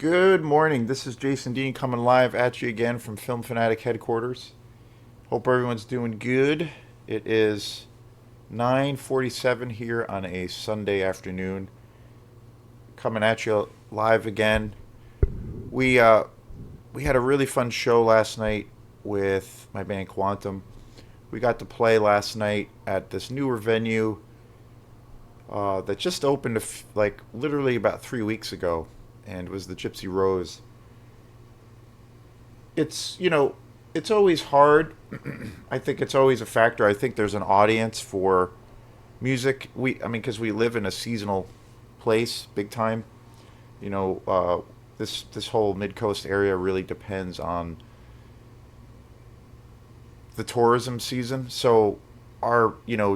Good morning. This is Jason Dean coming live at you again from Film Fanatic headquarters. Hope everyone's doing good. It is 9:47 here on a Sunday afternoon. Coming at you live again. We uh we had a really fun show last night with my band Quantum. We got to play last night at this newer venue that just opened like literally about 3 weeks ago, and it was the Gypsy Rose. It's always hard. I think it's always a factor. I think there's an audience for music. Because we live in a seasonal place, big time. You know, this whole mid coast area really depends on the tourism season. So,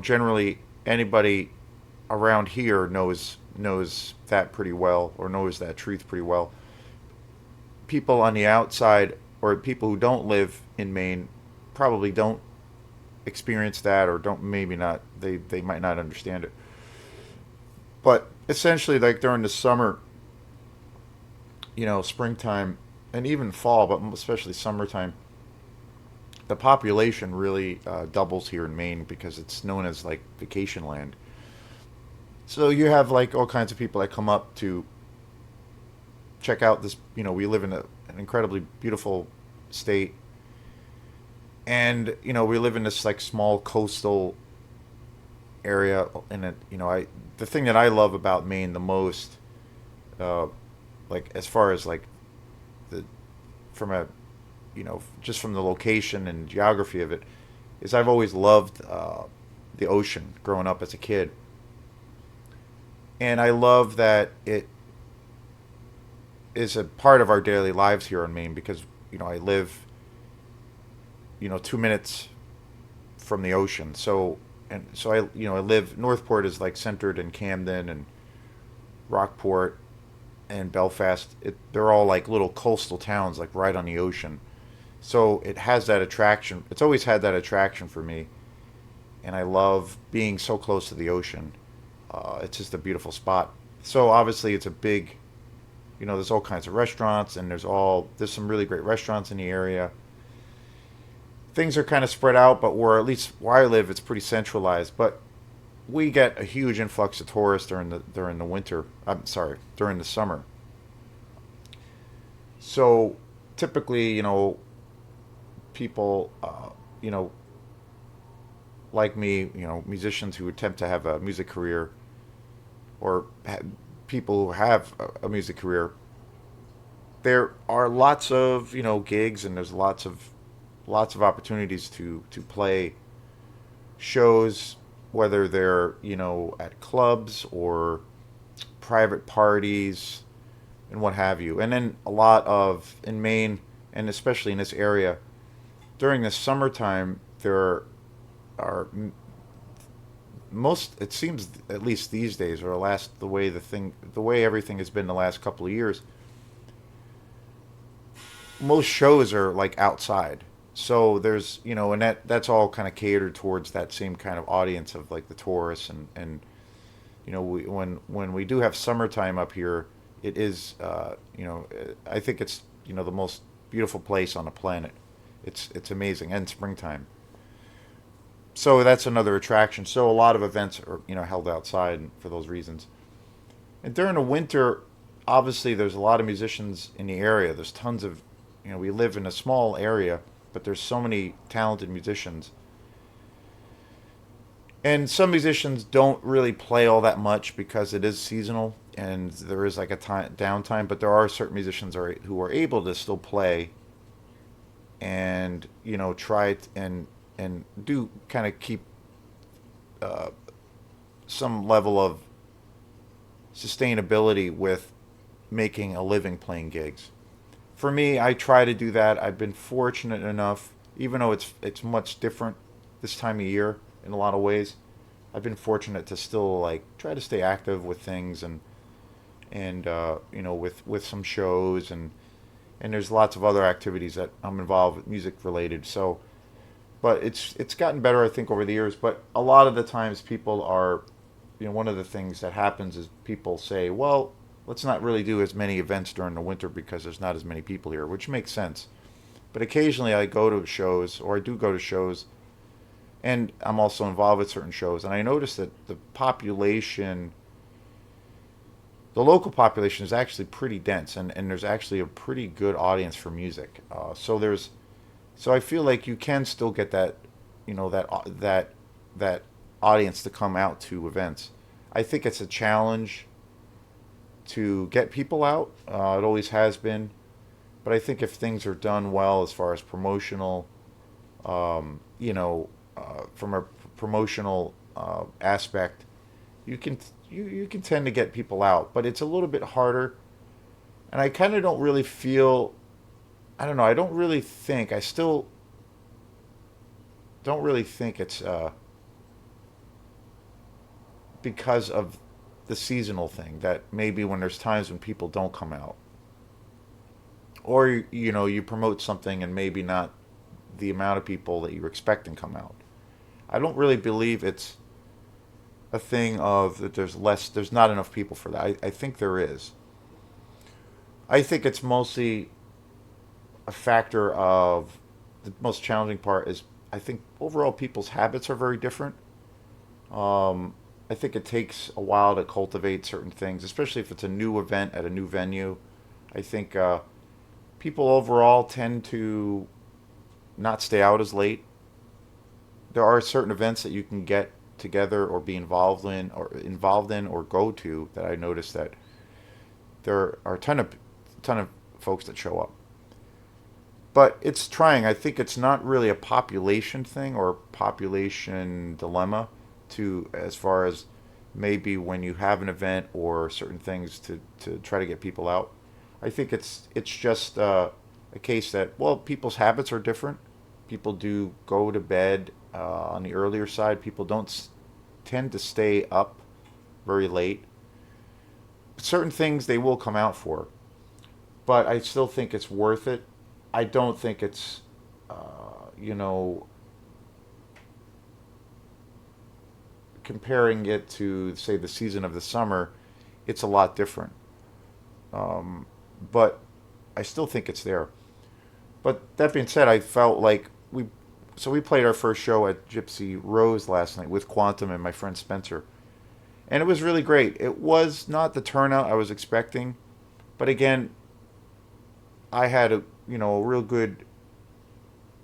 generally anybody around here knows that pretty well, or knows that truth pretty well. People on the outside, or people who don't live in Maine, probably don't experience that, or don't, maybe not, they might not understand it. But essentially, like during the summer, springtime, and even fall, but especially summertime, the population really doubles here in Maine because it's known as like vacation land. So you have like all kinds of people that come up to check out this. We live in an incredibly beautiful state, and we live in this like small coastal area. And I the thing that I love about Maine the most, uh, like as far as like the from a just from the location and geography of it, is I've always loved the ocean growing up as a kid, and I love that it is a part of our daily lives here in Maine because I live 2 minutes from the ocean. So I live, Northport is like centered in Camden, and Rockport and Belfast. They're all like little coastal towns, like right on the ocean. So it has that attraction. It's always had that attraction for me, and I love being so close to the ocean. It's just a beautiful spot. So obviously, it's a big. There's all kinds of restaurants, and there's some really great restaurants in the area. Things are kind of spread out, but where at least where I live, it's pretty centralized. But we get a huge influx of tourists during the winter. I'm sorry, during the summer. So typically, people, like me, musicians who attempt to have a music career, or people who have a music career, there are lots of gigs, and there's lots of opportunities to play shows, whether they're at clubs or private parties and what have you. And then a lot of in Maine, and especially in this area, during the summertime, there are most, it seems, at least these days, or the way everything has been the last couple of years, most shows are like outside. So there's and that's all kind of catered towards that same kind of audience of like the tourists. And when we do have summertime up here, it is I think it's the most beautiful place on the planet. It's amazing. And springtime, so that's another attraction. So a lot of events are held outside for those reasons. And during the winter, obviously there's a lot of musicians in the area. There's tons of, we live in a small area, but there's so many talented musicians. And some musicians don't really play all that much because it is seasonal and there is like a time downtime. But there are certain musicians who are able to still play, and try it, and do kind of keep uh, some level of sustainability with making a living playing gigs. For me, I try to do that. I've been fortunate enough, even though it's much different this time of year in a lot of ways. I've been fortunate to still like try to stay active with things, and with some shows, and there's lots of other activities that I'm involved with, music related. So, but it's gotten better, I think, over the years. But a lot of the times, people are, one of the things that happens is people say, well, let's not really do as many events during the winter because there's not as many people here, which makes sense. But occasionally I go to shows, or I do go to shows, and I'm also involved with certain shows, and I notice that the local population is actually pretty dense, and there's actually a pretty good audience for music. So I feel like you can still get that, that audience to come out to events. I think it's a challenge to get people out. It always has been, but I think if things are done well as far as promotional, from a promotional aspect, you can tend to get people out, but it's a little bit harder. And I kind of don't really feel. I don't know. I don't really think. I still don't really think it's because of the seasonal thing that maybe when there's times when people don't come out, or you promote something and maybe not the amount of people that you're expecting come out. I don't really believe it's a thing of that there's not enough people for that. I think there is. I think it's mostly a factor of the most challenging part is I think overall people's habits are very different. I think it takes a while to cultivate certain things, especially if it's a new event at a new venue. I think people overall tend to not stay out as late. There are certain events that you can get together or be involved in or go to that I noticed that there are a ton of folks that show up. But it's trying. I think it's not really a population thing or population dilemma to as far as maybe when you have an event or certain things to try to get people out. I think it's just a case that well people's habits are different. People do go to bed on the earlier side. People don't tend to stay up very late. Certain things they will come out for, but I still think it's worth it. I don't think it's, you know, comparing it to, say, the season of the summer, it's a lot different. Um, but I still think it's there. But that being said, I felt like we played our first show at Gypsy Rose last night with Quantum and my friend Spencer, and it was really great. It was not the turnout I was expecting, but again, I had a real good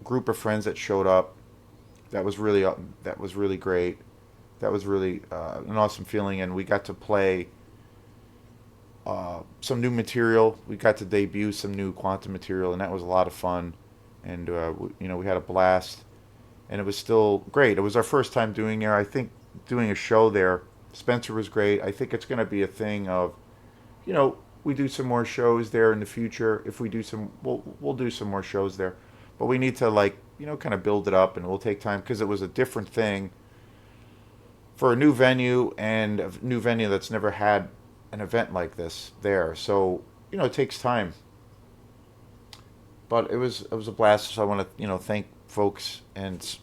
group of friends that showed up. That was really great. That was really an awesome feeling, and we got to play some new material. We got to debut some new Quantum material, and that was a lot of fun. And we had a blast, and it was still great. It was our first time doing there. I think doing a show there. Spencer was great. I think it's going to be a thing of, we do some more shows there in the future. If we do we'll do some more shows there, but we need to kind of build it up, and it will take time because it was a different thing for a new venue and a new venue that's never had an event like this there. So it takes time, but it was a blast. So I want to thank folks and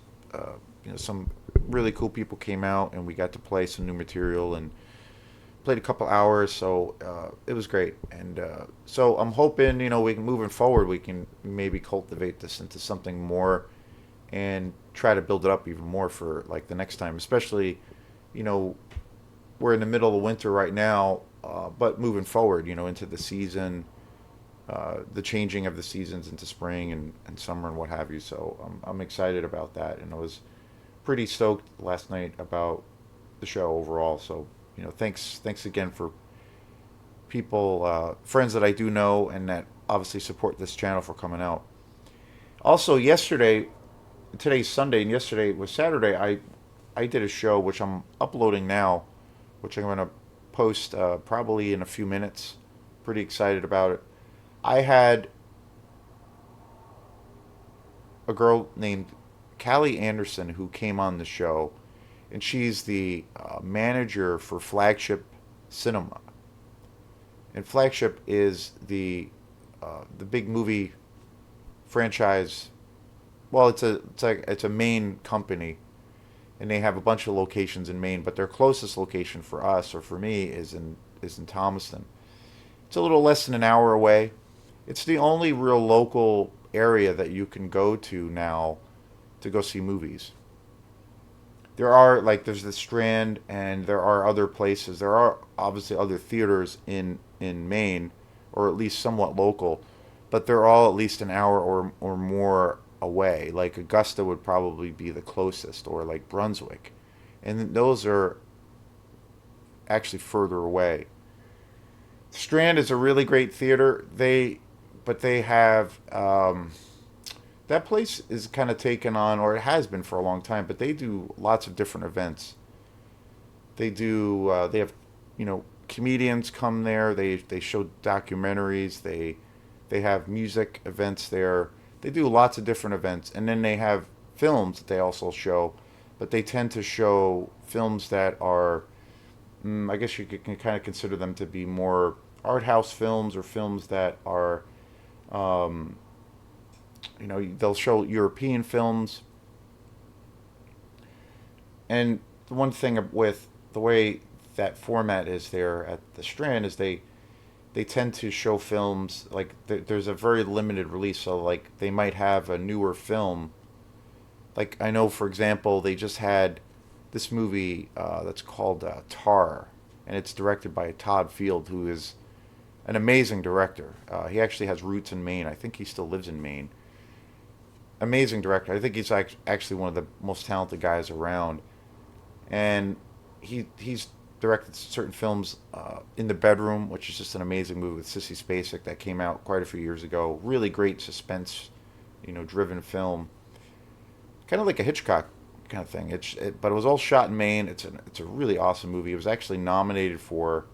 some really cool people came out and we got to play some new material and played a couple hours. So it was great, and so I'm hoping we can moving forward we can maybe cultivate this into something more and try to build it up even more for like the next time, especially you know we're in the middle of winter right now, but moving forward into the season, the changing of the seasons into spring and summer and what have you. So I'm excited about that, and I was pretty stoked last night about the show overall. So thanks again for people, friends that I do know and that obviously support this channel for coming out. Also, today's Sunday, and yesterday was Saturday. I did a show which I'm uploading now, which I'm going to post probably in a few minutes. Pretty excited about it. I had a girl named Callie Anderson who came on the show, and she's the manager for Flagship Cinema. And Flagship is the big movie franchise. Well, it's a Maine company, and they have a bunch of locations in Maine. But their closest location for us or for me is in Thomaston. It's a little less than an hour away. It's the only real local area that you can go to now to go see movies. There are like there's the Strand and there are other places. There are obviously other theaters in Maine or at least somewhat local, but they're all at least an hour or more away. Like Augusta would probably be the closest or like Brunswick. And those are actually further away. Strand is a really great theater. They have that place is kind of taken on, or it has been for a long time. But they do lots of different events. They do. They have, comedians come there. They show documentaries. They have music events there. They do lots of different events, and then they have films that they also show. But they tend to show films that are, I guess you can kind of consider them to be more art house films or films that are, um, they'll show European films. And the one thing with the way that format is there at the Strand is they tend to show films like there's a very limited release. So like they might have a newer film. Like I know, for example, they just had this movie that's called Tar, and it's directed by Todd Field, who is an amazing director. He actually has roots in Maine. I think he still lives in Maine. Amazing director. I think he's actually one of the most talented guys around. And he's directed certain films. In the Bedroom, which is just an amazing movie with Sissy Spacek that came out quite a few years ago. Really great suspense, driven film. Kind of like a Hitchcock kind of thing. But it was all shot in Maine. It's a really awesome movie. It was actually nominated for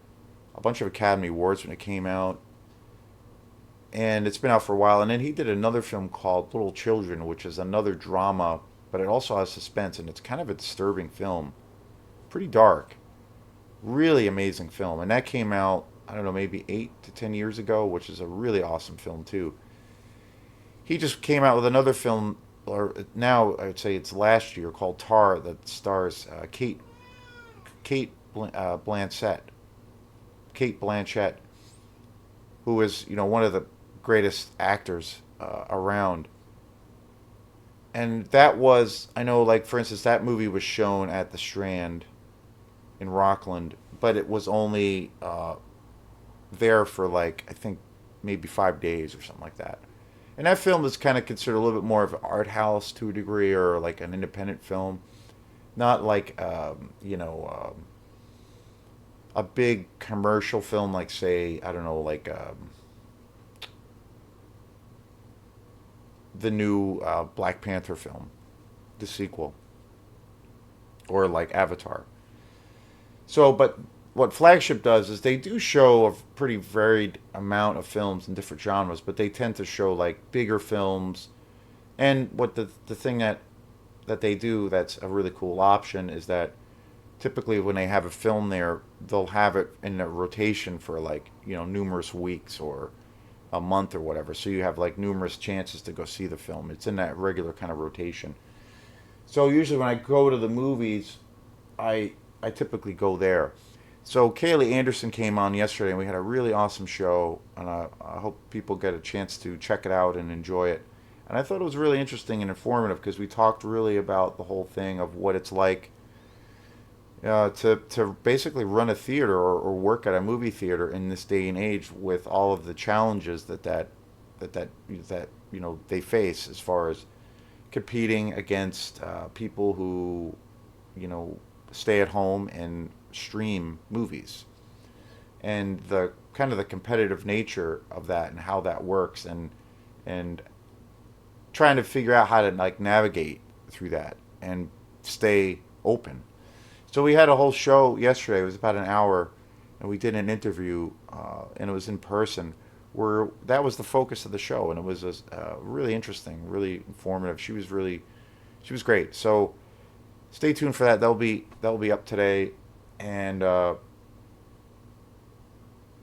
a bunch of Academy Awards when it came out, and it's been out for a while. And then he did another film called Little Children, which is another drama, but it also has suspense, and it's kind of a disturbing film, pretty dark, really amazing film. And that came out, I don't know, maybe 8 to 10 years ago, which is a really awesome film too. He just came out with another film, or now I would say it's last year, called Tar, that stars Kate Blanchett, Kate Blanchett, who is one of the greatest actors around. And that was, I know, like for instance, that movie was shown at the Strand in Rockland, but it was only there for like I think maybe 5 days or something like that. And that film is kind of considered a little bit more of an art house to a degree, or like an independent film, not like a big commercial film like say I don't know like the new Black Panther film, the sequel, or like Avatar. So, but what Flagship does is they do show a pretty varied amount of films in different genres, but they tend to show like bigger films. And what the thing that they do that's a really cool option is that typically when they have a film there, they'll have it in a rotation for like, numerous weeks or a month or whatever. So you have like numerous chances to go see the film. It's in that regular kind of rotation. So usually when I go to the movies, I typically go there. So Kaylee Anderson came on yesterday, and we had a really awesome show, and I hope people get a chance to check it out and enjoy it. And I thought it was really interesting and informative because we talked really about the whole thing of what it's like to basically run a theater or work at a movie theater in this day and age with all of the challenges that they face as far as competing against people who you know stay at home and stream movies, and the kind of the competitive nature of that and how that works, and trying to figure out how to like navigate through that and stay open. So we had a whole show yesterday. It was about an hour, and we did an interview, and it was in person. Where that was the focus of the show, and it was really interesting, really informative. She was great. So stay tuned for that. That'll be up today, and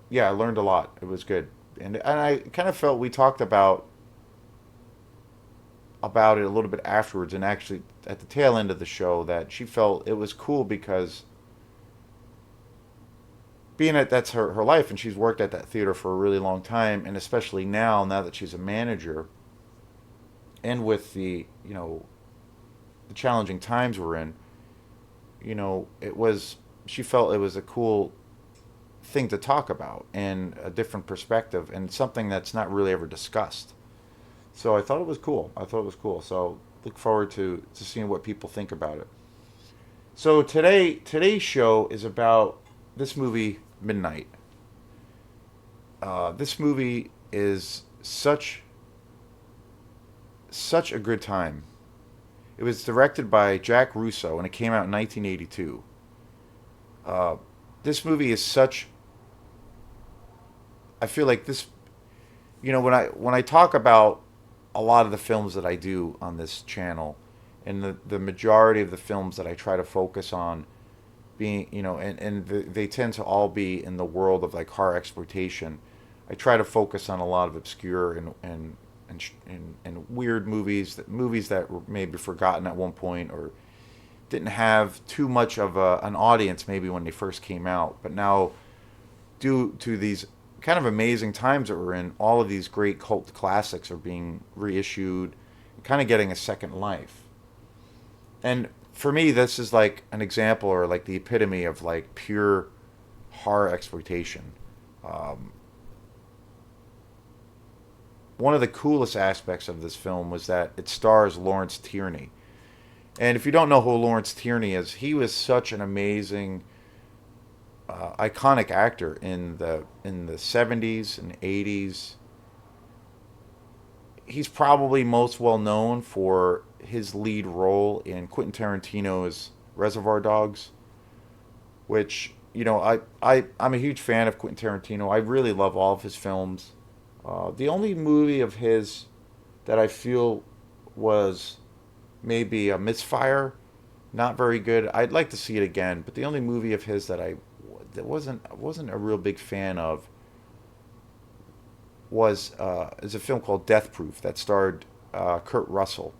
yeah, I learned a lot. It was good, and I kind of felt we talked about it a little bit afterwards, and actually at the tail end of the show that she felt it was cool being that that's her life, and she's worked at that theater for a really long time, and especially now that she's a manager, and with the challenging times we're in, it was she felt it was a cool thing to talk about and a different perspective and something that's not really ever discussed. So I thought it was cool. I thought it was cool. So look forward to seeing what people think about it. So today's show is about this movie Midnight. This movie is such a good time. It was directed by Jack Russo and it came out in 1982. Uh, this movie is such. I feel like this. When I talk about a lot of the films that I do on this channel, and the majority of the films that I try to focus on being, they tend to all be in the world of like horror exploitation. I try to focus on a lot of obscure and weird movies that were maybe forgotten at one point or didn't have too much of an audience maybe when they first came out, but now due to these kind of amazing times that we're in, all of these great cult classics are being reissued, kind of getting a second life. And for me, this is like an example or like the epitome of like pure horror exploitation. Um, One of the coolest aspects of this film was that it stars Lawrence Tierney. And if you don't know who Lawrence Tierney is, he was such an amazing, iconic actor in the 70s and 80s. He's probably most well known for his lead role in Quentin Tarantino's Reservoir Dogs, which I'm a huge fan of Quentin Tarantino. I really love all of his films. The only movie of his that I feel was maybe a misfire, not very good. I'd like to see it again, but the only movie of his that wasn't a real big fan of was is a film called Death Proof that starred Kurt Russell.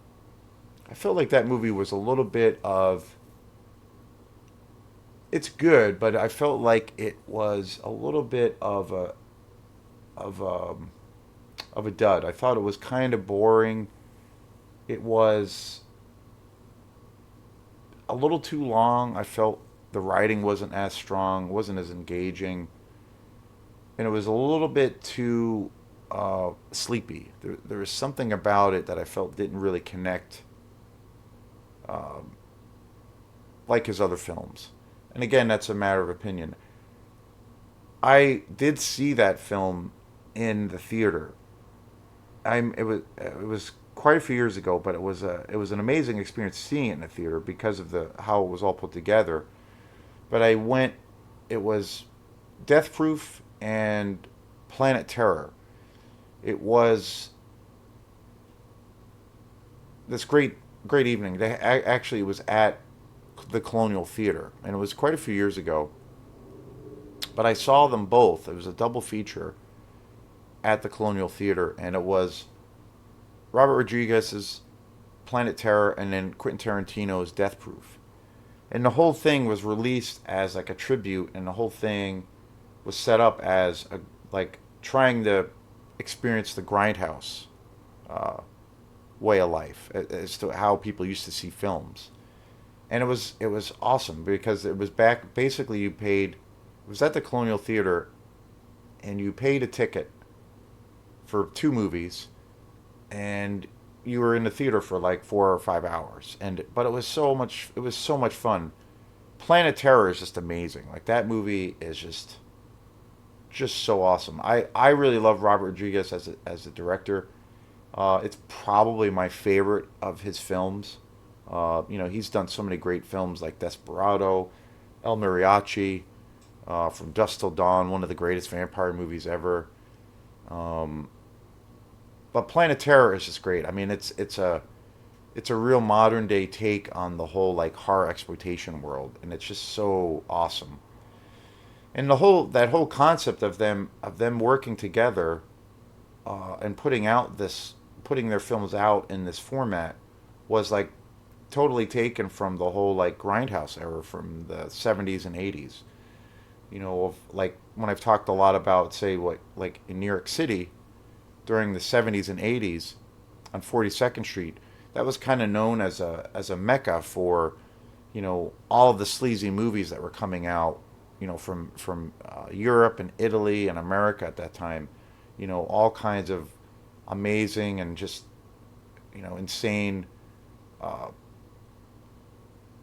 I felt like that movie was a little bit of it's good, but I felt like it was a little bit of a of a dud. I thought it was kind of boring. It was a little too long. I felt the writing wasn't as strong, wasn't as engaging, and it was a little bit too sleepy. There was something about it that I felt didn't really connect um, like his other films. And again, that's a matter of opinion. I did see that film in the theater. It was quite a few years ago, but it was an amazing experience seeing it in the theater because of the how it was all put together. But I went. It was Death Proof and Planet Terror. It was this great evening. Actually, it was at the Colonial Theater, and it was quite a few years ago. But I saw them both. It was a double feature at the Colonial Theater, and it was Robert Rodriguez's Planet Terror and then Quentin Tarantino's Death Proof. And the whole thing was released as like a tribute, and the whole thing was set up as a like trying to experience the grindhouse uh, way of life as to how people used to see films. And it was awesome because it was back basically you paid it was at the Colonial Theater and you paid a ticket for two movies and you were in the theater for like 4 or 5 hours and but it was so much fun. Planet Terror is just amazing. Like that movie is just so awesome. I really love Robert Rodriguez as a director. It's probably my favorite of his films. He's done so many great films like Desperado, El Mariachi, From Dusk Till Dawn, one of the greatest vampire movies ever. Um, but Planet Terror is just great. I mean, it's a real modern day take on the whole like horror exploitation world, and it's just so awesome. And that whole concept of them working together and putting their films out in this format was like totally taken from the whole like grindhouse era from the 70s and 80s. of like when I've talked a lot about, say, what like in New York City during the 70s and 80s on 42nd Street, that was kind of known as a mecca for, all of the sleazy movies that were coming out, from Europe and Italy and America at that time. All kinds of amazing and just insane uh,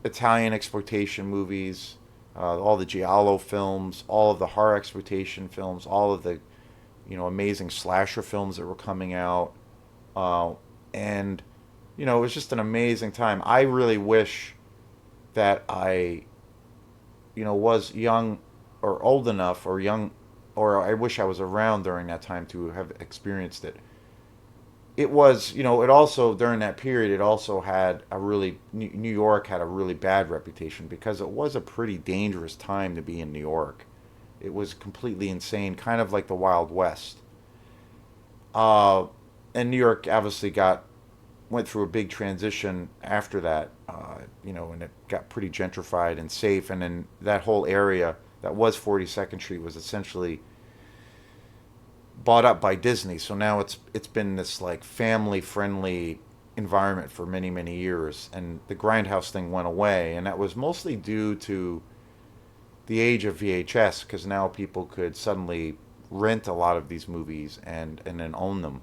Italian exploitation movies, all the giallo films, all of the horror exploitation films, all of the amazing slasher films that were coming out, uh, and it was just an amazing time. I really wish that I was young or old enough or young, or I wish I was around during that time to have experienced it. It was, it also, during that period, it also had a really, New York had a really bad reputation because it was a pretty dangerous time to be in New York. It was completely insane, kind of like the Wild West. Uh, and New York obviously went through a big transition after that, and it got pretty gentrified and safe. And then that whole area that was 42nd Street was essentially bought up by Disney. So now it's been this like family friendly environment for many many years, and the grindhouse thing went away, and that was mostly due to the age of VHS, because now people could suddenly rent a lot of these movies and then own them.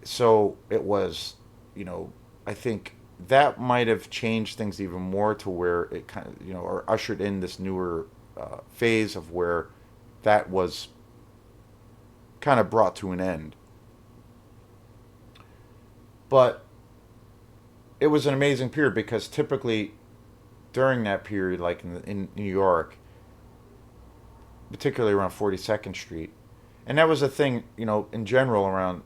So it was, I think that might have changed things even more to where it kind of, or ushered in this newer phase of where that was kind of brought to an end. But it was an amazing period because typically during that period, like in New York, particularly around 42nd Street, and that was a thing, in general around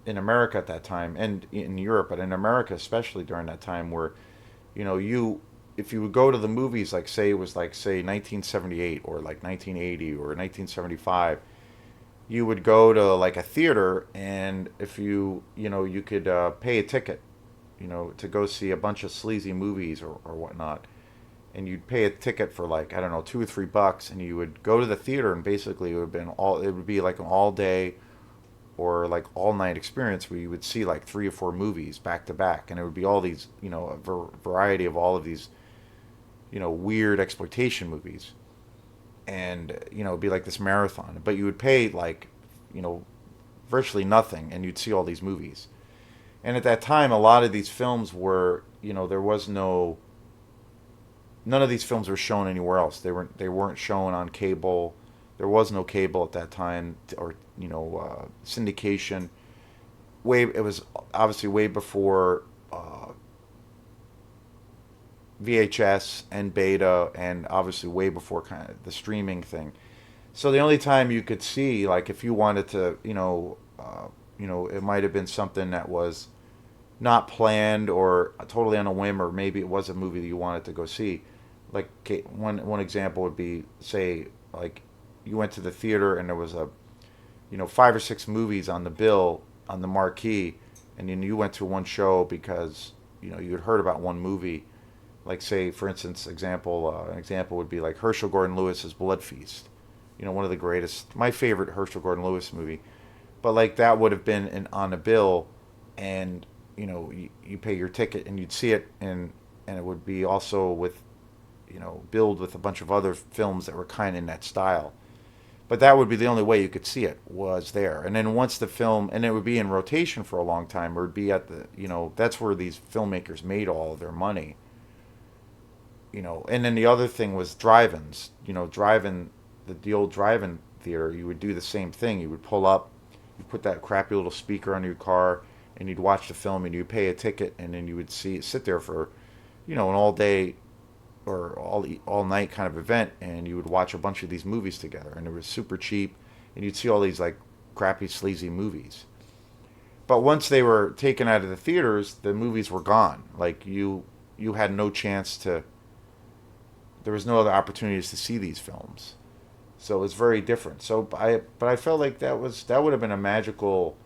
in America at that time and in Europe, but in America especially during that time, where you if you would go to the movies, like say it was like say 1978 or like 1980 or 1975, you would go to like a theater, and if you could pay a ticket, to go see a bunch of sleazy movies or whatnot, and you'd pay a ticket for like I don't know $2 or $3, and you would go to the theater, and basically it would be like an all day or like all night experience where you would see like 3 or 4 movies back to back, and it would be all these a variety of all of these weird exploitation movies, and it'd be like this marathon, but you would pay like you know virtually nothing, and you'd see all these movies. And at that time, a lot of these films were there was none of these films were shown anywhere else. They weren't shown on cable. There was no cable at that time, or syndication. It was obviously way before VHS and beta, and obviously way before kind of the streaming thing. So the only time you could see, like, if you wanted to, it might have been something that was not planned or totally on a whim, or maybe it was a movie that you wanted to go see. Like, okay, one example would be, say, like, you went to the theater and there was 5 or 6 movies on the bill on the marquee, and then you went to one show because you had heard about one movie. Like, say, for instance, an example would be like Herschel Gordon Lewis's Blood Feast. One of the greatest, my favorite Herschel Gordon Lewis movie. But like that would have been on a bill, and you pay your ticket and you'd see it, and it would be also with billed with a bunch of other films that were kind of in that style. But that would be the only way you could see it, was there. And then once the film, and it would be in rotation for a long time, or it would be at the, that's where these filmmakers made all of their money. And then the other thing was drive-ins. The old drive-in theater, you would do the same thing. You would pull up, you put that crappy little speaker on your car, and you'd watch the film, and you'd pay a ticket, and then you would sit there for, an all day or all night kind of event, and you would watch a bunch of these movies together, and it was super cheap, and you'd see all these like crappy sleazy movies. But once they were taken out of the theaters, the movies were gone. Like, you had no chance to. There was no other opportunities to see these films, so it was very different. But I felt like that would have been a magical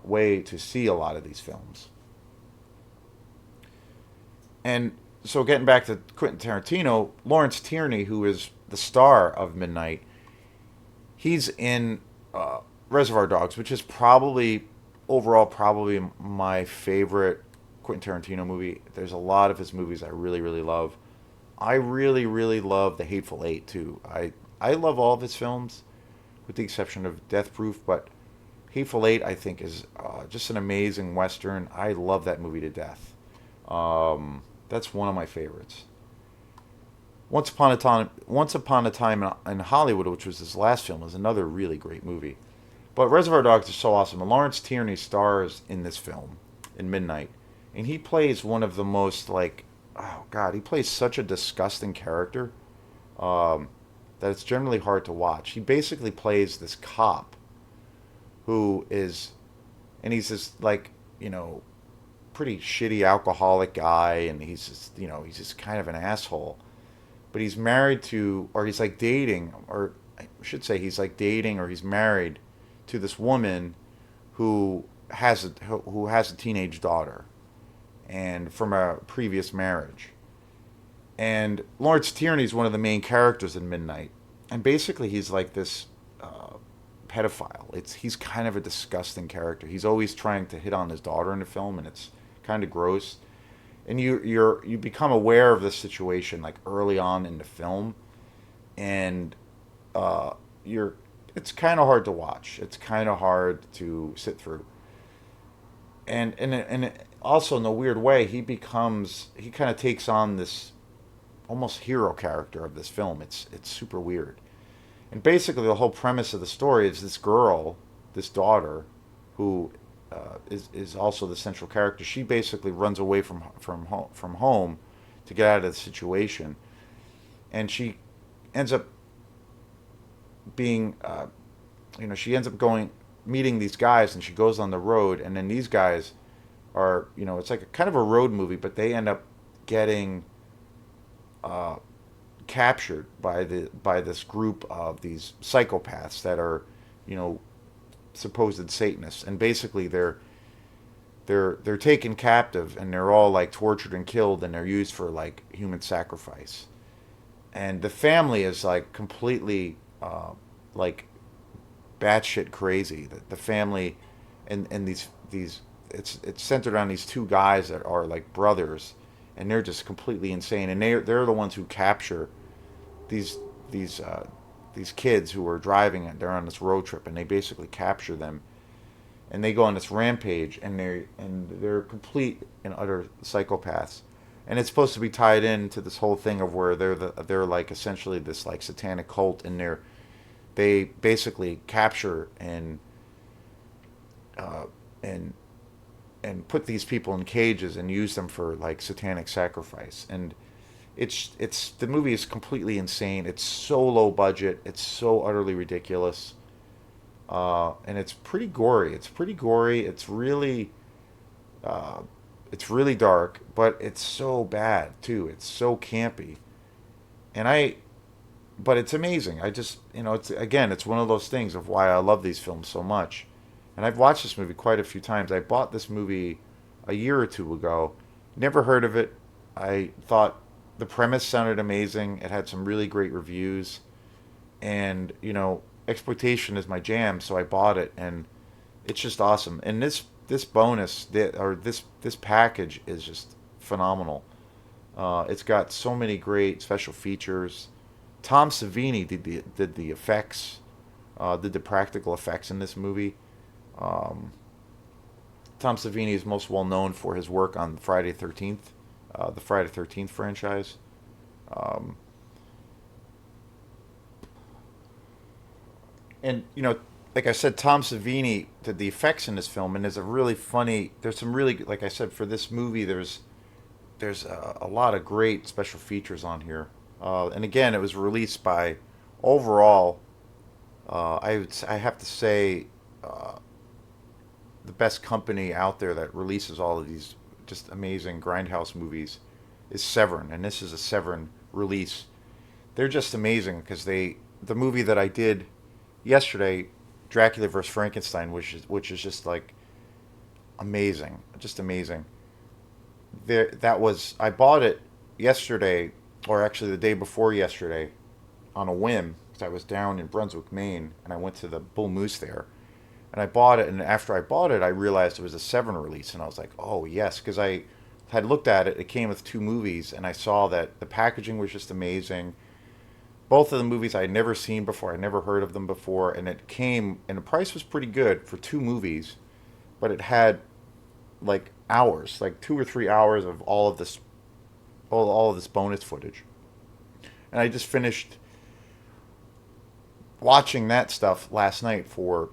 way to see a lot of these films. And so, getting back to Quentin Tarantino, Lawrence Tierney, who is the star of Midnight, he's in Reservoir Dogs, which is probably overall probably my favorite Quentin Tarantino movie. There's a lot of his movies I really really love. I really really love The Hateful Eight too. I love all of his films, with the exception of Death Proof, but Hateful Eight I think is just an amazing western. I love that movie to death. That's one of my favorites. Once Upon a Time in Hollywood, which was his last film, is another really great movie. But Reservoir Dogs is so awesome. And Lawrence Tierney stars in this film, in Midnight, and he plays one of the most like, oh god, he plays such a disgusting character um, that it's generally hard to watch. He basically plays this cop who is, and he's this like, you know, pretty shitty alcoholic guy, and he's just, you know, he's just kind of an asshole. But he's married to, or he's like dating, or I should say he's like dating, or he's married to this woman who has a teenage daughter, and from a previous marriage. And Lawrence Tierney is one of the main characters in Midnight, and basically he's like this pedophile. He's kind of a disgusting character. He's always trying to hit on his daughter in the film, and it's kind of gross. And you become aware of this situation like early on in the film, and you're it's kind of hard to watch. It's kind of hard to sit through. And also in a weird way, he kind of takes on this almost hero character of this film. It's super weird. And basically, the whole premise of the story is this girl, this daughter, who is also the central character. She basically runs away from home to get out of the situation, and she ends up being, she ends up going meeting these guys, and she goes on the road, and then these guys are, it's like a kind of a road movie, but they end up getting uh, captured by this group of these psychopaths that are, you know, supposed Satanists, and basically they're taken captive, and they're all like tortured and killed, and they're used for like human sacrifice. And the family is like completely like batshit crazy. The family and these it's centered on these two guys that are like brothers, and they're just completely insane. And they're the ones who capture these these uh, these kids who are driving it. They're on this road trip, and they basically capture them, and they go on this rampage, and they're complete and utter psychopaths. And it's supposed to be tied into this whole thing of where they're like essentially this like satanic cult, and they basically capture uh, and and put these people in cages and use them for like satanic sacrifice. And it's the movie is completely insane. It's so low budget. It's so utterly ridiculous. And it's pretty gory. It's pretty gory. Uh, it's really dark, but it's so bad too. It's so campy, and but it's amazing. I just, it's again, it's one of those things of why I love these films so much. And I've watched this movie quite a few times. I bought this movie a year or two ago. Never heard of it. I thought the premise sounded amazing. It had some really great reviews, and exploitation is my jam, so I bought it, and it's just awesome. And this bonus or this package is just phenomenal. It's got so many great special features. Tom Savini did the effects, did the practical effects in this movie. Um, Tom Savini is most well known for his work on the Friday 13th franchise. Um, and like I said, Tom Savini did the effects in this film, and there's a really funny. There's some really, like I said, for this movie, there's a lot of great special features on here. And again, it was released by overall. I have to say, the best company out there that releases all of these just amazing grindhouse movies is Severin, and this is a Severin release. They're just amazing because the movie that I did yesterday, Dracula vs Frankenstein, which is just like amazing, just amazing. There, that was I bought it yesterday, or actually the day before yesterday, on a whim because I was down in Brunswick, Maine, and I went to the Bull Moose there, and I bought it. And after I bought it, I realized it was a Seven release, and I was like, oh yes, because I had looked at it. It came with two movies, and I saw that the packaging was just amazing. Both of the movies I had never seen before. I never heard of them before, and it came, and the price was pretty good for two movies, but it had like hours, like 2 or 3 hours of all of this bonus footage. And I just finished watching that stuff last night for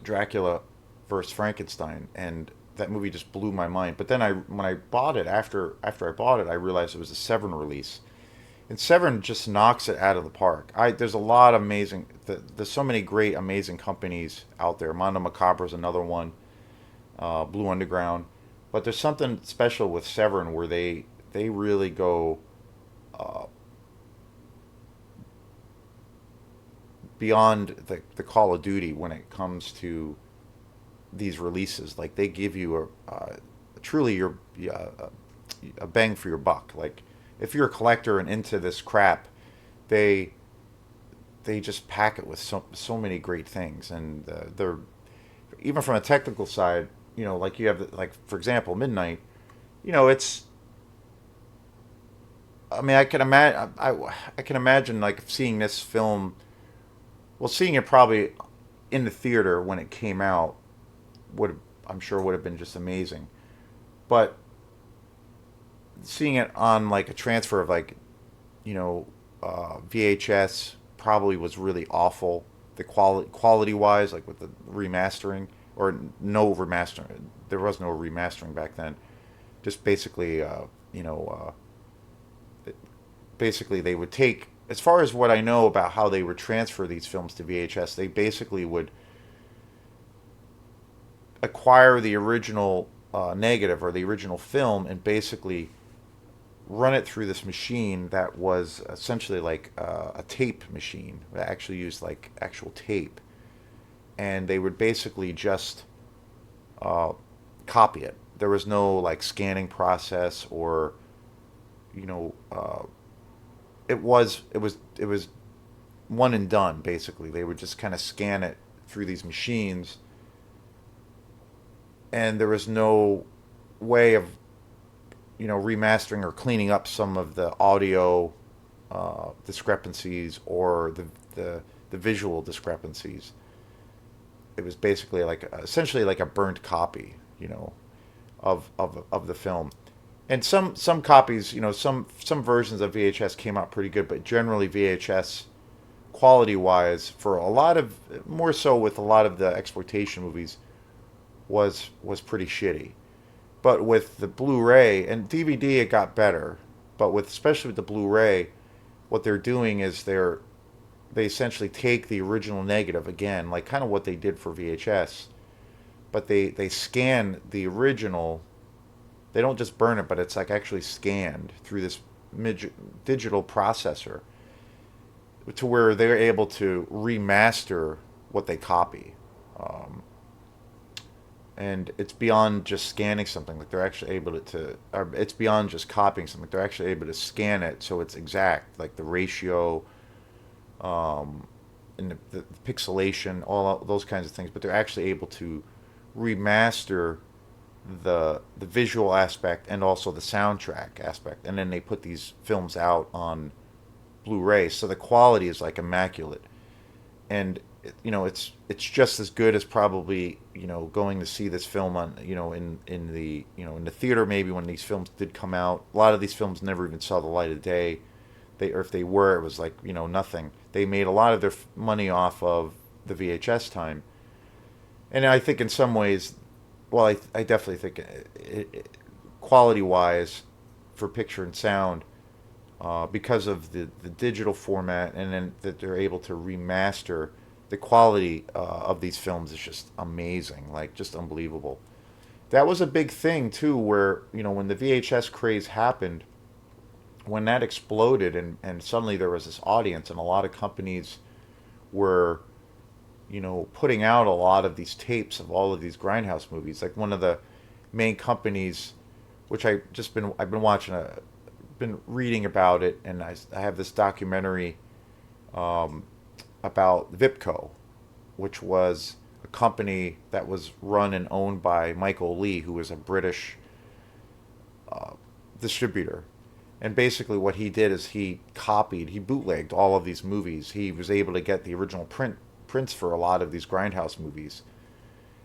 Dracula versus Frankenstein, and that movie just blew my mind. But then when I bought it after I bought it, I realized it was a Seven release, and Seven just knocks it out of the park. I There's a lot of amazing. There's so many great, amazing companies out there. Mondo Macabre is another one. Blue Underground, but there's something special with Severin where they really go uh, beyond the Call of Duty when it comes to these releases. Like they give you truly your a bang for your buck. Like if you're a collector and into this crap, they they just pack it with so many great things, and they're even from a technical side. Like you have like for example, Midnight. It's I mean, I can imagine like seeing this film. Well, seeing it probably in the theater when it came out would I'm sure would have been just amazing. But seeing it on like a transfer of like you know VHS probably was really awful. The quality wise, like with the remastering or no remastering, there was no remastering back then. Just basically, you know, basically they would take, as far as what I know about how they would transfer these films to VHS, they basically would acquire the original negative or the original film and basically run it through this machine that was essentially like a tape machine that actually used like actual tape, and they would basically just uh, copy it. There was no like scanning process or you know it was one and done. Basically they would just kind of scan it through these machines, and there was no way of remastering or cleaning up some of the audio discrepancies or the visual discrepancies. It was basically like essentially like a burnt copy, of the film. And some copies, some versions of VHS came out pretty good, but generally VHS quality wise, for a lot of more so with a lot of the exploitation movies, was pretty shitty. But with the Blu-ray and DVD, it got better. But with especially with the Blu-ray, what they're doing is they essentially take the original negative again, like kind of what they did for VHS, but they scan the original. They don't just burn it, but it's like actually scanned through this digital processor to where they're able to remaster what they copy. Um, and it's beyond just scanning something, like they're actually able or it's beyond just copying something, they're actually able to scan it so it's exact, like the ratio, um, and the pixelation, all those kinds of things, but they're actually able to remaster the visual aspect and also the soundtrack aspect, and then they put these films out on Blu-ray, so the quality is like immaculate, and it's just as good as probably going to see this film on in the theater. Maybe when these films did come out, a lot of these films never even saw the light of day. Or if they were, it was like nothing. They made a lot of their money off of the VHS time, and I think in some ways, well, I definitely think quality wise for picture and sound, because of the digital format, and then that they're able to remaster, the quality of these films is just amazing, like just unbelievable. That was a big thing too, where when the VHS craze happened, when that exploded, and suddenly there was this audience, and a lot of companies were putting out a lot of these tapes of all of these grindhouse movies. Like one of the main companies, which I've been watching been reading about it, and I have this documentary about Vipco, which was a company that was run and owned by Michael Lee, who was a British distributor. And basically, what he did is he bootlegged all of these movies. He was able to get the original prints for a lot of these Grindhouse movies.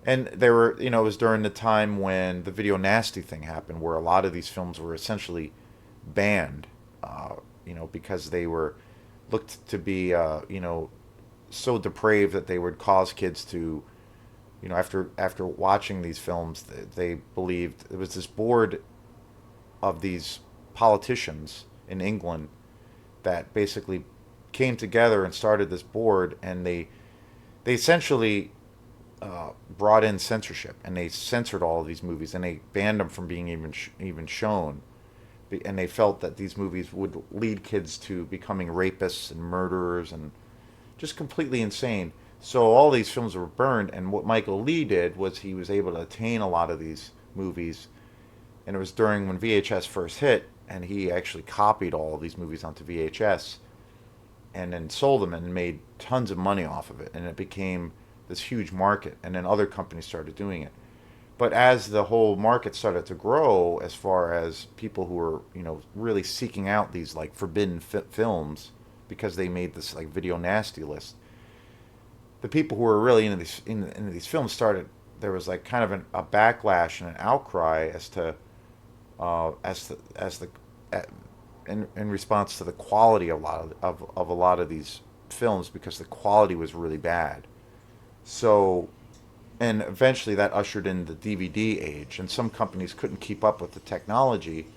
And there were, it was during the time when the video nasty thing happened, where a lot of these films were essentially banned, because they were looked to be, so depraved that they would cause kids to, after watching these films, they believed there was this board of these politicians in England that basically came together and started this board, and they essentially brought in censorship, and they censored all of these movies, and they banned them from being even shown, and they felt that these movies would lead kids to becoming rapists and murderers and just completely insane. So all these films were burned, and what Michael Lee did was he was able to attain a lot of these movies, and it was during when VHS first hit, and he actually copied all of these movies onto VHS and then sold them and made tons of money off of it, and it became this huge market, and then other companies started doing it. But as the whole market started to grow, as far as people who were, really seeking out these like forbidden films because they made this like video nasty list, the people who were really into these films started. There was like kind of a backlash and an outcry as to as the in response to the quality of a lot of these films, because the quality was really bad. So, and eventually that ushered in the DVD age, and some companies couldn't keep up with the technology,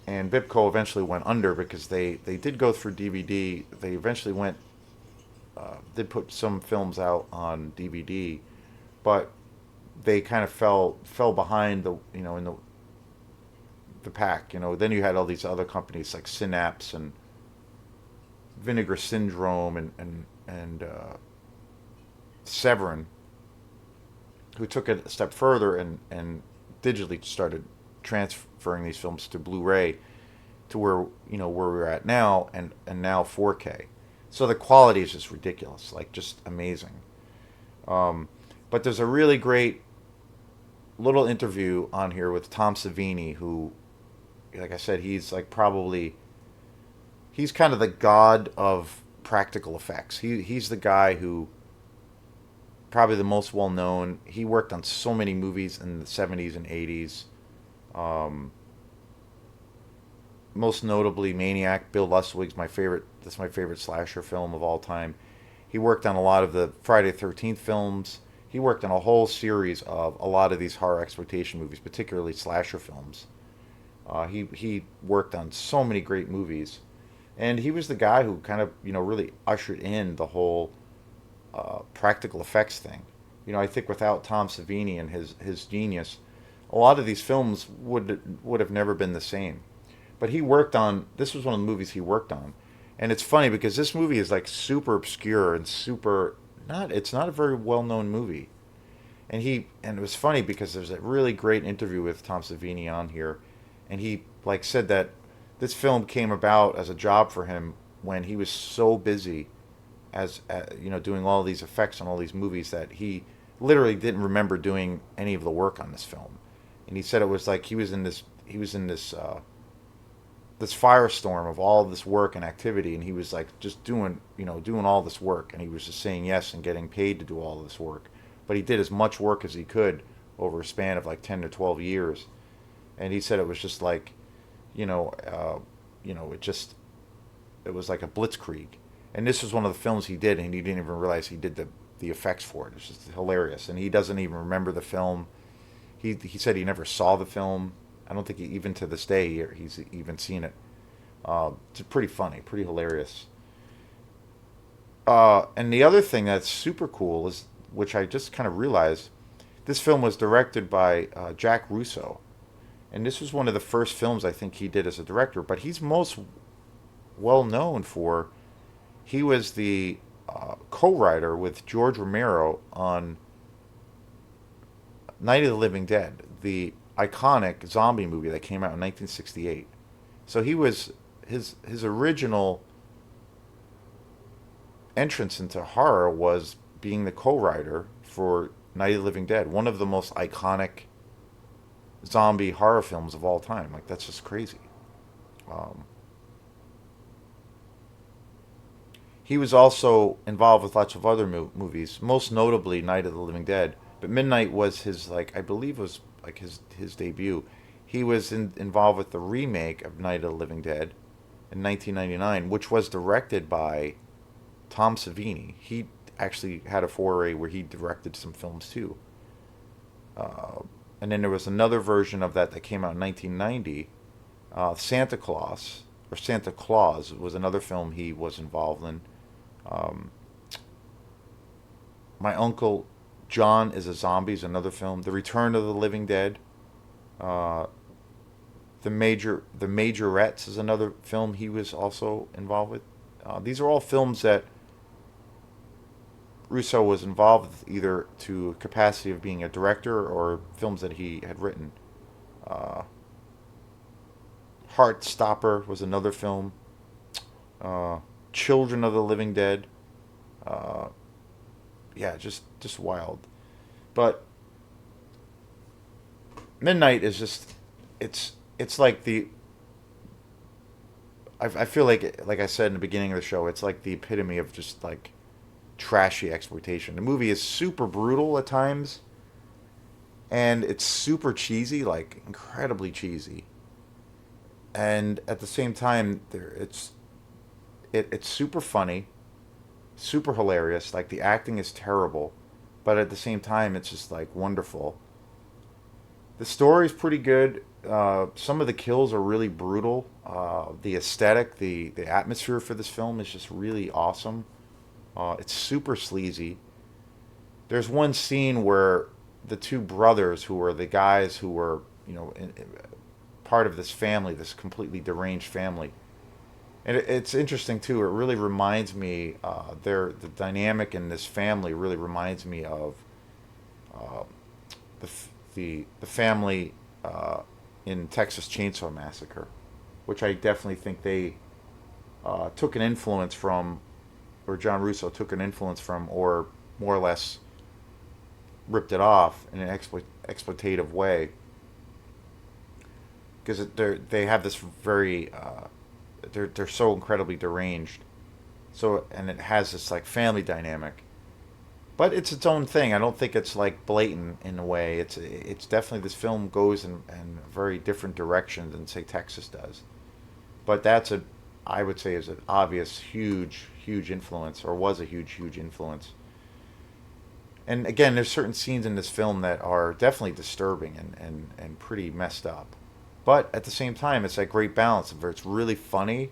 and Vipco eventually went under because they did go through DVD. They eventually did put some films out on DVD, but they kind of fell behind in the pack. Then you had all these other companies like Synapse and Vinegar Syndrome and Severin, who took it a step further and digitally started transferring these films to Blu-ray, to where we're at now, and now 4K. So the quality is just ridiculous, like just amazing. But there's a really great little interview on here with Tom Savini, who, like I said, he's like he's kind of the god of practical effects. He's the guy who probably the most well known. He worked on so many movies in the 70s and 80s. Um, Most notably Maniac. Bill Luswig's my favorite. That's my favorite slasher film of all time. He worked on a lot of the Friday the 13th films. He worked on a whole series of a lot of these horror exploitation movies, particularly slasher films. He worked on so many great movies, and he was the guy who kind of really ushered in the whole practical effects thing. I think without Tom Savini and his genius, a lot of these films would have never been the same. But he worked on, this was one of the movies he worked on, and it's funny because this movie is like super obscure and super not. It's not a very well known movie, and it was funny because there's a really great interview with Tom Savini on here, and he like said that this film came about as a job for him when he was so busy as doing all these effects on all these movies that he literally didn't remember doing any of the work on this film. And he said it was like he was in this firestorm of all this work and activity, and he was like just doing all this work, and he was just saying yes and getting paid to do all this work. But he did as much work as he could over a span of like 10 to 12 years. And he said it was just like you know it was like a blitzkrieg. And this was one of the films he did, and he didn't even realize he did the effects for it. It's just hilarious, and he doesn't even remember the film. He said he never saw the film. I don't think even to this day he's even seen it. It's pretty funny, pretty hilarious. And the other thing that's super cool is, which I just kind of realized, this film was directed by Jack Russo, and this was one of the first films I think he did as a director. But he's most well known for, he was the co-writer with George Romero on Night of the Living Dead, the iconic zombie movie that came out in 1968. So he was his original entrance into horror was being the co-writer for Night of the Living Dead, one of the most iconic zombie horror films of all time. Like that's just crazy. Um, he was also involved with lots of other movies, most notably Night of the Living Dead. But Midnight was his like I believe was like his debut. He was involved with the remake of Night of the Living Dead in 1999, which was directed by Tom Savini. He actually had a foray where he directed some films too. Uh, and then there was another version of that that came out in 1990. Santa Claus or Santa Claus was another film he was involved in. Um, My Uncle John is a Zombie is another film. The Return of the Living Dead. Uh, the Majorettes is another film he was also involved with. These are all films that Russo was involved with either to capacity of being a director or films that he had written. Uh, Heartstopper was another film. Uh, Children of the Living Dead. Uh, yeah, just wild. But Midnight is just it's like the I feel like I said in the beginning of the show, it's like the epitome of just like trashy exploitation. The movie is super brutal at times, and it's super cheesy, like incredibly cheesy. And at the same time, it's super funny, super hilarious. Like the acting is terrible, but at the same time, it's just like wonderful. The story's pretty good. Some of the kills are really brutal. The aesthetic, the atmosphere for this film is just really awesome. It's super sleazy. There's one scene where the two brothers, who were the guys who were, part of this family, this completely deranged family, and it's interesting too. It really reminds me, the dynamic in this family really reminds me of uh, the the family in Texas Chainsaw Massacre, which I definitely think they took an influence from, or John Russo took an influence from, or more or less ripped it off in an exploitative way, because they have this very they're so incredibly deranged. So and it has this like family dynamic, but it's its own thing. I don't think it's like blatant in a way. It's definitely this film goes in a very different direction than say Texas does. But that's a I would say is an obvious huge influence, or was a huge influence. And again, there's certain scenes in this film that are definitely disturbing and pretty messed up. But at the same time, it's that great balance of where it's really funny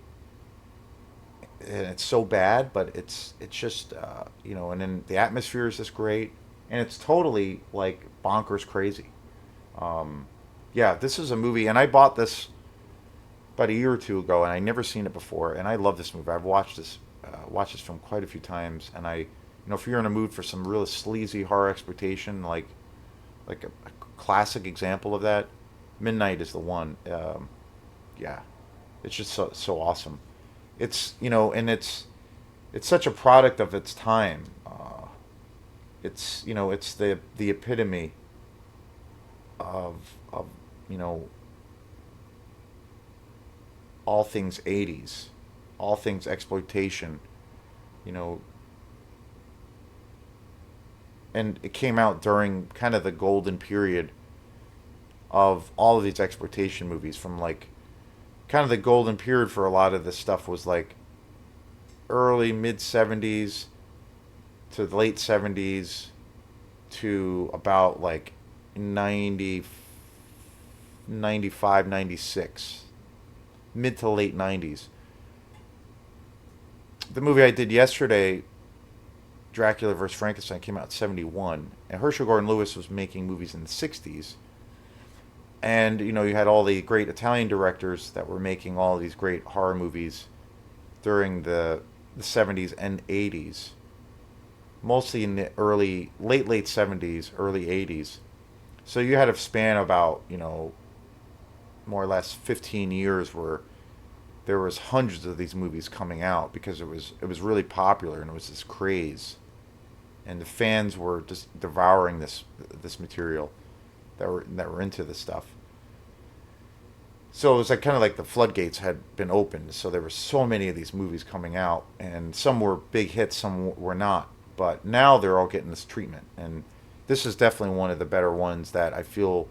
and it's so bad, but it's just and then the atmosphere is just great, and it's totally like bonkers crazy. Um, yeah, this is a movie, and I bought this about a year or two ago, and I never seen it before, and I love this movie. I've watched this film quite a few times, and if you're in a mood for some real sleazy horror exploitation, like a classic example of that, Midnight is the one. Yeah, it's just so awesome. And it's such a product of its time. It's the epitome of you know all things 80s, all things exploitation, you know, and it came out during kind of the golden period of all of these exploitation movies, from like kind of the golden period for a lot of this stuff was like early mid 70s to the late 70s to about like 90 95 96, mid to late 90s. The movie I did yesterday, Dracula vs. Frankenstein, came out in 71, and Herschel Gordon Lewis was making movies in the 60s. And you had all the great Italian directors that were making all these great horror movies during the 70s and 80s, mostly in the late 70s, early 80s. So you had a span about more or less 15 years where there was hundreds of these movies coming out because it was really popular and it was this craze, and the fans were just devouring this material that were into this stuff. So it was like kind of like the floodgates had been opened. So there were so many of these movies coming out, and some were big hits, some were not. But now they're all getting this treatment, and this is definitely one of the better ones that I feel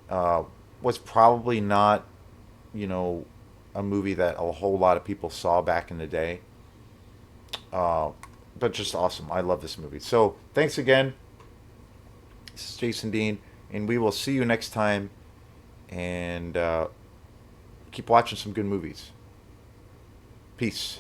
uh, was probably not, you know, a movie that a whole lot of people saw back in the day. Uh, but just awesome. I love this movie. So thanks again. This is Jason Dean, and we will see you next time. And keep watching some good movies. Peace.